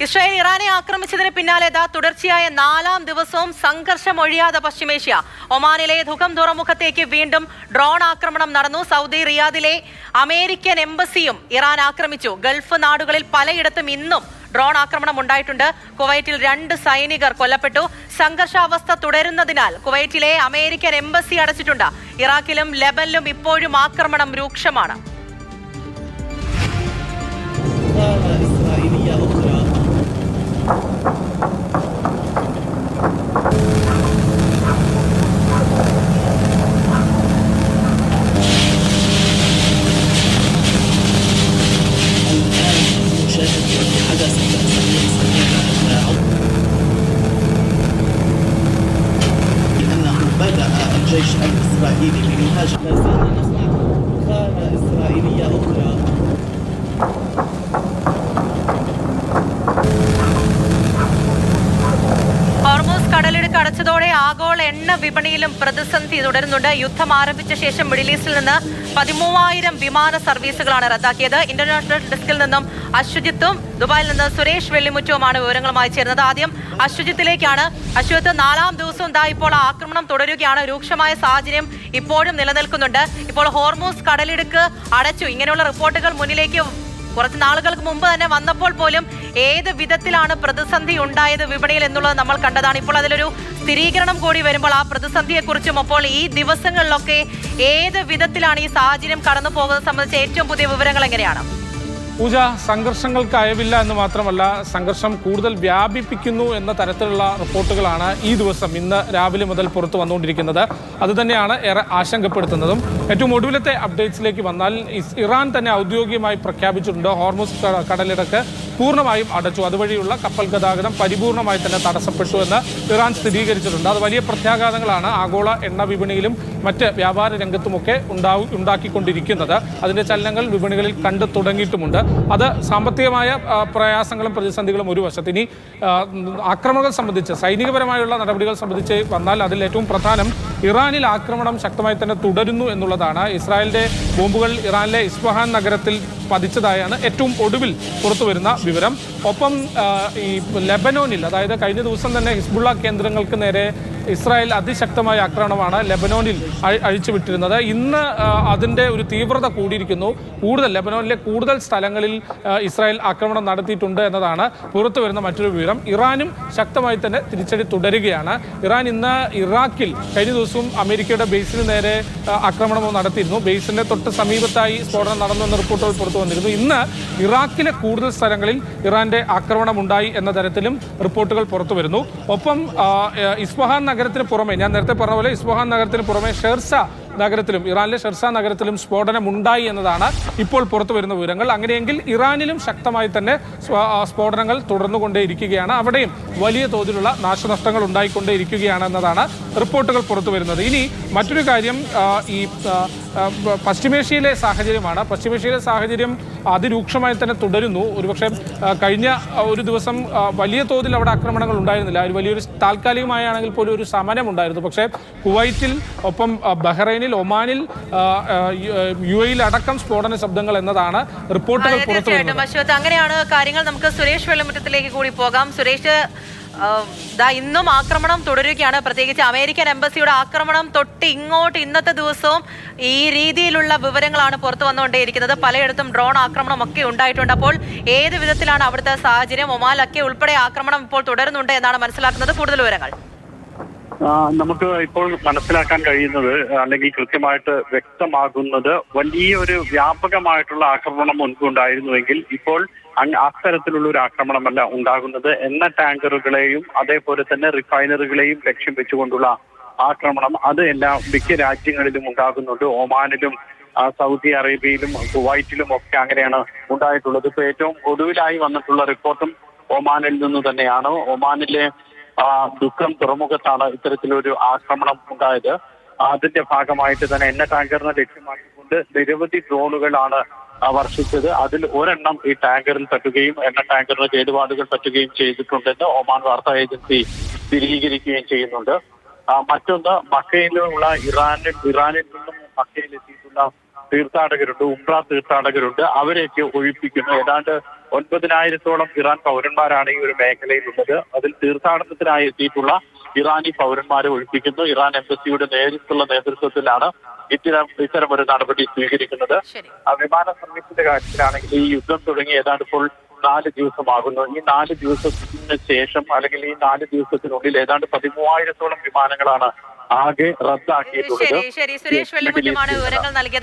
Israel ഇറാനെ ആക്രമിച്ചതിന് പിന്നാലെ തുടർച്ചയായ 4ാം ദിവസവും സംഘർഷമൊഴിയാതെ പശ്ചിമേഷ്യ. ഒമാനിലെ ദുഖം തുറമുഖത്തേക്ക് വീണ്ടും ഡ്രോൺ ആക്രമണം നടന്നു. സൗദി റിയാദിലെ അമേരിക്കൻ എംബസിയും ഇറാൻ ആക്രമിച്ചു. ഗൾഫ് നാടുകളിൽ പലയിടത്തും ഇന്നും ഡ്രോൺ ആക്രമണം ഉണ്ടായിട്ടുണ്ട്. കുവൈറ്റിൽ 2 സൈനികർ കൊല്ലപ്പെട്ടു. സംഘർഷാവസ്ഥ തുടരുന്നതിനാൽ കുവൈറ്റിലെ അമേരിക്കൻ എംബസി അടച്ചിട്ടുണ്ട്. ഇറാഖിലും ലെബനിലും ഇപ്പോഴും ആക്രമണം രൂക്ഷമാണ്. الجيش الإسرائيلي بمهاجمة لا زال نصنع خانة إسرائيلية أخرى. ഹോർമൂസ് കടലിടുക്ക് അടച്ചതോടെ ആഗോള എണ്ണ വിപണിയിലും പ്രതിസന്ധി തുടരുന്നുണ്ട്. യുദ്ധം ആരംഭിച്ച ശേഷം മിഡിൽ ഈസ്റ്റിൽ നിന്ന് 13,000 വിമാന സർവീസുകളാണ് റദ്ദാക്കിയത്. ഇന്റർനാഷണൽ ഡെസ്കിൽ നിന്നും അശ്വജിത്തും ദുബായിൽ നിന്ന് സുരേഷ് വെള്ളിമുറ്റവുമാണ് വിവരങ്ങളുമായി ചേർന്നത്. ആദ്യം അശ്വജിത്തിലേക്കാണ്. അശ്വജിത്ത്, 4ാം ദിവസവും ഇപ്പോൾ ആക്രമണം തുടരുകയാണ്. രൂക്ഷമായ സാഹചര്യം ഇപ്പോഴും നിലനിൽക്കുന്നുണ്ട്. ഇപ്പോൾ ഹോർമൂസ് കടലിടുക്ക് അടച്ചു, ഇങ്ങനെയുള്ള റിപ്പോർട്ടുകൾ മുന്നിലേക്ക് കുറച്ച് നാളുകൾക്ക് മുമ്പ് തന്നെ വന്നപ്പോൾ പോലും ഏത് വിധത്തിലാണ് പ്രതിസന്ധി ഉണ്ടായത് വിപണിയിൽ എന്നുള്ളത് നമ്മൾ കണ്ടതാണ്. ഇപ്പോൾ അതിലൊരു സ്ഥിരീകരണം കൂടി വരുമ്പോൾ ആ പ്രതിസന്ധിയെക്കുറിച്ചും അപ്പോൾ ഈ ദിവസങ്ങളിലൊക്കെ ഏത് വിധത്തിലാണ് ഈ സാഹചര്യം കടന്നു പോകുന്നത് സംബന്ധിച്ച ഏറ്റവും പുതിയ വിവരങ്ങൾ എങ്ങനെയാണ്? പൂജ, സംഘർഷങ്ങൾക്ക് അയവില്ല എന്ന് മാത്രമല്ല സംഘർഷം കൂടുതൽ വ്യാപിപ്പിക്കുന്നു എന്ന തരത്തിലുള്ള റിപ്പോർട്ടുകളാണ് ഈ ദിവസം ഇന്ന് രാവിലെ മുതൽ പുറത്തു വന്നുകൊണ്ടിരിക്കുന്നത്. അതുതന്നെയാണ് ഏറെ ആശങ്കപ്പെടുത്തുന്നതും. ഏറ്റവും ഒടുവിലത്തെ അപ്ഡേറ്റ്സിലേക്ക് വന്നാൽ ഇറാൻ തന്നെ ഔദ്യോഗികമായി പ്രഖ്യാപിച്ചിട്ടുണ്ട് ഹോർമൂസ് കടലിടുക്ക് പൂർണ്ണമായും അടച്ചു. അതുവഴിയുള്ള കപ്പൽ ഗതാഗതം പരിപൂർണമായി തന്നെ തടസ്സപ്പെട്ടു എന്ന് ഇറാൻ സ്ഥിരീകരിച്ചിട്ടുണ്ട്. അത് വലിയ പ്രത്യാഘാതങ്ങളാണ് ആഗോള എണ്ണ വിപണിയിലും മറ്റ് വ്യാപാര രംഗത്തുമൊക്കെ ഉണ്ടാക്കിക്കൊണ്ടിരിക്കുന്നത്. അതിൻ്റെ ചലനങ്ങൾ വിപണികളിൽ കണ്ടു തുടങ്ങിയിട്ടുമുണ്ട്. അത് സാമ്പത്തികമായ പ്രയാസങ്ങളും പ്രതിസന്ധികളും ഒരു വശത്ത്. ഇനി ആക്രമണങ്ങൾ സംബന്ധിച്ച് സൈനികപരമായുള്ള നടപടികൾ സംബന്ധിച്ച് വന്നാൽ അതിൽ ഏറ്റവും പ്രധാനം ഇറാനിൽ ആക്രമണം ശക്തമായി തന്നെ തുടരുന്നു എന്നുള്ളതാണ്. ഇസ്രായേലിന്റെ ബോംബുകൾ ഇറാനിലെ ഇസ്ഫഹാൻ നഗരത്തിൽ പതിച്ചതായാണ് ഏറ്റവും ഒടുവിൽ പുറത്തു വരുന്ന വിവരം. ഒപ്പം ഈ ലെബനോനിൽ, അതായത് കഴിഞ്ഞ ദിവസം തന്നെ ഹിസ്ബുള്ള കേന്ദ്രങ്ങൾക്ക് നേരെ ഇസ്രായേൽ അതിശക്തമായ ആക്രമണമാണ് ലെബനോനിൽ അഴിച്ചുവിട്ടിരുന്നത്. ഇന്ന് അതിൻ്റെ ഒരു തീവ്രത കൂടിയിരിക്കുന്നു. ലെബനോനിലെ കൂടുതൽ സ്ഥലങ്ങളിൽ ഇസ്രായേൽ ആക്രമണം നടത്തിയിട്ടുണ്ട് എന്നതാണ് പുറത്തു വരുന്ന മറ്റൊരു വിവരം. ഇറാനും ശക്തമായി തന്നെ തിരിച്ചടി തുടരുകയാണ്. ഇറാൻ ഇന്ന് ഇറാഖിൽ കഴിഞ്ഞ ദിവസവും അമേരിക്കയുടെ ബേസിന് നേരെ ആക്രമണം നടത്തിയിരുന്നു. ബേസിന്റെ തൊട്ട് സമീപത്തായി സ്ഫോടനം നടന്നു എന്ന റിപ്പോർട്ടുകൾ പുറത്തു വന്നിരുന്നു. ഇന്ന് ഇറാഖിലെ കൂടുതൽ സ്ഥലങ്ങളിൽ ഇറാന്റെ ആക്രമണം ഉണ്ടായി എന്ന തരത്തിലും റിപ്പോർട്ടുകൾ പുറത്തു വരുന്നു. ഒപ്പം ഇസ്ഫഹാൻ നഗരത്തിന് പുറമെ, ഞാൻ നേരത്തെ പറഞ്ഞ പോലെ ഇസ്ഫഹാൻ നഗരത്തിന് പുറമെ ഷെർസ നഗരത്തിലും, ഇറാനിലെ ഷെർസ നഗരത്തിലും സ്ഫോടനം ഉണ്ടായി എന്നതാണ് ഇപ്പോൾ പുറത്തു വരുന്ന വിവരങ്ങൾ. അങ്ങനെയെങ്കിൽ ഇറാനിലും ശക്തമായി തന്നെ സ്ഫോടനങ്ങൾ തുടർന്നുകൊണ്ടേയിരിക്കുകയാണ്. അവിടെയും വലിയ തോതിലുള്ള നാശനഷ്ടങ്ങൾ ഉണ്ടായിക്കൊണ്ടേയിരിക്കുകയാണ് എന്നതാണ് റിപ്പോർട്ടുകൾ പുറത്തു വരുന്നത്. ഇനി മറ്റൊരു കാര്യം ഈ പശ്ചിമേഷ്യയിലെ സാഹചര്യമാണ്. പശ്ചിമേഷ്യയിലെ സാഹചര്യം അതിരൂക്ഷമായി തന്നെ തുടരുന്നു. ഒരുപക്ഷെ കഴിഞ്ഞ ഒരു ദിവസം വലിയ തോതിൽ അവിടെ ആക്രമണങ്ങൾ ഉണ്ടായിരുന്നില്ല. ഒരു വലിയൊരു താൽക്കാലികമായാണെങ്കിൽ പോലും ഒരു ശമനം ഉണ്ടായിരുന്നു. പക്ഷേ കുവൈറ്റിൽ, ഒപ്പം ബഹ്റൈനിൽ, ഒമാനിൽ, UAE അടക്കം സ്ഫോടന ശബ്ദങ്ങൾ എന്നതാണ് റിപ്പോർട്ടുകൾ പുറത്തു വരുന്നത്. അങ്ങനെയാണ് കാര്യങ്ങൾ. നമുക്ക് സുരേഷ് വെള്ളിമുറ്റത്തിലേക്ക് കൂടി പോകാം. സുരേഷ്, ഇന്നും ആക്രമണം തുടരുകയാണ്. പ്രത്യേകിച്ച് അമേരിക്കൻ എംബസിയുടെ ആക്രമണം തൊട്ട് ഇങ്ങോട്ട് ഇന്നത്തെ ദിവസവും ഈ രീതിയിലുള്ള വിവരങ്ങളാണ് പുറത്തു വന്നുകൊണ്ടേയിരിക്കുന്നത്. പലയിടത്തും ഡ്രോൺ ആക്രമണം ഒക്കെ ഉണ്ടായിട്ടുണ്ട്. അപ്പോൾ ഏത് വിധത്തിലാണ് അവിടുത്തെ സാഹചര്യം? ഒമാലൊക്കെ ഉൾപ്പെടെ ആക്രമണം ഇപ്പോൾ തുടരുന്നുണ്ട് എന്നാണ് മനസ്സിലാക്കുന്നത്. കൂടുതൽ വിവരങ്ങൾ നമുക്ക് ഇപ്പോൾ മനസ്സിലാക്കാൻ കഴിയുന്നത്, അല്ലെങ്കിൽ കൃത്യമായിട്ട് വ്യക്തമാകുന്നത്, വലിയൊരു വ്യാപകമായിട്ടുള്ള ആക്രമണം മുൻപുണ്ടായിരുന്നുവെങ്കിൽ ഇപ്പോൾ അത്തരത്തിലുള്ള ഒരു ആക്രമണമല്ല ഉണ്ടാകുന്നത്. എണ്ണ ടാങ്കറുകളെയും അതേപോലെ തന്നെ റിഫൈനറികളെയും ലക്ഷ്യം വെച്ചുകൊണ്ടുള്ള ആക്രമണം അത് മിക്ക രാജ്യങ്ങളിലും ഉണ്ടാകുന്നുണ്ട്. ഒമാനിലും സൗദി അറേബ്യയിലും കുവൈറ്റിലും ഒക്കെ അങ്ങനെയാണ് ഉണ്ടായിട്ടുള്ളത്. ഇപ്പൊ ഏറ്റവും ഒടുവിലായി വന്നിട്ടുള്ള റിപ്പോർട്ടും ഒമാനിൽ നിന്ന് തന്നെയാണ്. ഒമാനിലെ ദുഃഖം തുറമുഖത്താണ് ഇത്തരത്തിലൊരു ആക്രമണം ഉണ്ടായത്. അതിന്റെ ഭാഗമായിട്ട് തന്നെ എണ്ണ ടാങ്കറിനെ ലക്ഷ്യമാക്കിക്കൊണ്ട് നിരവധി ഡ്രോണുകളാണ് വർഷിച്ചത്. അതിൽ ഒരെണ്ണം ഈ ടാങ്കറിൽ തട്ടുകയും എണ്ണ ടാങ്കറിന് കേടുപാടുകൾ പറ്റുകയും ചെയ്തിട്ടുണ്ടെന്ന് ഒമാൻ വാർത്താ ഏജൻസി സ്ഥിരീകരിക്കുകയും ചെയ്യുന്നുണ്ട്. മറ്റൊന്ന്, മക്കയിലുള്ള ഇറാനിൽ നിന്നും മക്കയിലെത്തിയിട്ടുള്ള തീർത്ഥാടകരുണ്ട്, ഉംറ തീർത്ഥാടകരുണ്ട്. അവരെയൊക്കെ ഒഴിപ്പിക്കുന്നു. ഏതാണ്ട് 9,000-ഓളം ഇറാൻ പൗരന്മാരാണ് ഈ ഒരു മേഖലയിലുള്ളത്. അതിൽ തീർത്ഥാടനത്തിനായി എത്തിയിട്ടുള്ള ഇറാനി പൗരന്മാരെ ഒഴിപ്പിക്കുന്നു. ഇറാൻ എംബസിയുടെ നേരിട്ടുള്ള നേതൃത്വത്തിലാണ് ഇത്തരം ഒരു നടപടി സ്വീകരിക്കുന്നത്. വിമാന സർവീസിന്റെ കാര്യത്തിലാണെങ്കിൽ ഈ യുദ്ധം തുടങ്ങി ഏതാണ്ട് ഇപ്പോൾ 4 ദിവസമാകുന്നു. ഈ 4 ദിവസത്തിന് ശേഷം അല്ലെങ്കിൽ ഈ 4 ദിവസത്തിനുള്ളിൽ ഏതാണ്ട് 13,000-ഓളം വിമാനങ്ങളാണ് ആകെ റദ്ദാക്കിയിട്ടുള്ളത്. ശരി സുരേഷ് വെള്ളിമുറ്റമാണ് വിവരങ്ങൾ നൽകിയത്.